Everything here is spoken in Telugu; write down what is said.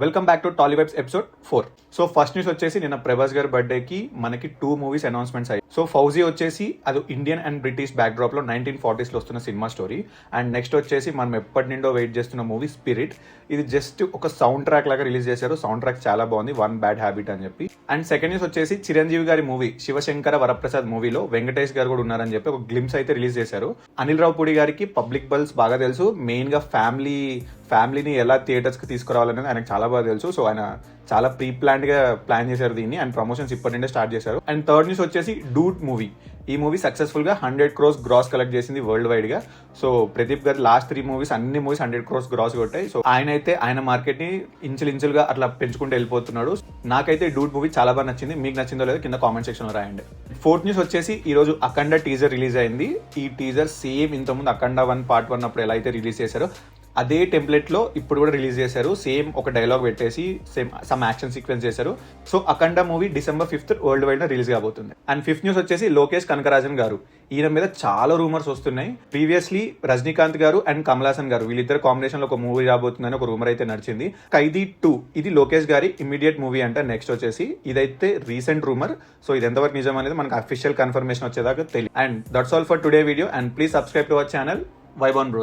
Welcome back to Tollywebs episode 4. So first news వచ్చేసి నిన్న ప్రభాస్ గారి బర్త్డేకి మనకి 2 మూవీస్ అనౌన్స్మెంట్స్ అయ్యాయి. సో ఫౌజీ వచ్చేసి అది Indian and British backdrop లో 1940s లో వస్తున్న సినిమా స్టోరీ. అండ్ నెక్స్ట్ వచ్చేసి మనం ఎప్పటి నుండో వెయిట్ చేస్తున్న మూవీ స్పిరిట్. ఇది జస్ట్ ఒక సౌండ్ ట్రాక్ లాగా రిలీజ్ చేశారు. సౌండ్ ట్రాక్ చాలా బాగుంది, వన్ బ్యాడ్ హ్యాబిట్ అని చెప్పి. అండ్ సెకండ్ న్యూస్ వచ్చేసి చిరంజీవి గారి మూవీ శివశంకర వరప్రసాద్ మూవీలో వెంకటేష్ గారు కూడా ఉన్నారని చెప్పి ఒక గ్లిమ్స్ అయితే రిలీజ్ చేశారు. అనిల్ రావుపూడి గారికి పబ్లిక్ బల్స్ బాగా తెలుసు. మెయిన్ గా ఫ్యామిలీని ఎలా థియేటర్స్ కి తీసుకురావాలనేది ఆయనకు చాలా బాగా తెలుసు. సో ఆయన చాలా ప్రీ ప్లాన్డ్ గా ప్లాన్ చేశారు దీన్ని. అండ్ ప్రమోషన్స్ ఇప్పటి నుండే స్టార్ట్ చేశారు. అండ్ థర్డ్ న్యూస్ వచ్చేసి డూట్ మూవీ. ఈ మూవీ సక్సెస్ఫుల్ గా 100 crores గ్రాస్ కలెక్ట్ చేసింది వరల్డ్ వైడ్ గా. సో ప్రదీప్ గారి లాస్ట్ 3 మూవీస్ అన్ని మూవీస్ 100 crores గ్రాస్ కొట్టాయి. సో ఆయన మార్కెట్ ని ఇంచులుగా అట్లా పెంచుకుంటూ వెళ్ళిపోతున్నాడు. నాకైతే డూట్ మూవీ చాలా బాగా నచ్చింది. మీకు నచ్చిందో లేదో కింద కామెంట్ సెక్షన్ లో రాయండి. ఫోర్త్ న్యూస్ వచ్చేసి ఈ రోజు అఖండ టీజర్ రిలీజ్ అయింది. ఈ టీజర్ సేమ్ ఇంతకుముందు అఖండ 1 Part 1 అప్పుడు ఎలా అయితే రిలీజ్ చేశారో అదే టెంప్లెట్ లో ఇప్పుడు కూడా రిలీజ్ చేశారు. సేమ్ ఒక డైలాగ్ పెట్టేసి సేమ్ సమ్ యాక్షన్ సీక్వెన్స్ చేశారు. So Akhanda movie December 5th worldwide release కాబోతుంది. అండ్ ఫిఫ్త్ న్యూస్ వచ్చేసి లోకేష్ కనకరాజన్ గారు. ఈయన మీద చాలా రూమర్స్ వస్తున్నాయి. ప్రీవియస్లీ రజనీకాంత్ గారు అండ్ కమల్ హాసన్ గారు వీళ్ళిద్దరు కాంబినేషన్ లో ఒక మూవీ రాబోతుందని ఒక రూమర్ అయితే నడిచింది. ఖైదీ 2 ఇది లోకేష్ గారి ఇమీడియట్ మూవీ అంట. నెక్స్ట్ వచ్చేసి ఇదైతే రీసెంట్ రూమర్. సో ఇది ఎంతవరకు నిజం అనేది మనకు అఫీషియల్ కన్ఫర్మేషన్ వచ్చేదాకా తెలియదు. And that's all for today video. And please subscribe to our channel vibe on bro.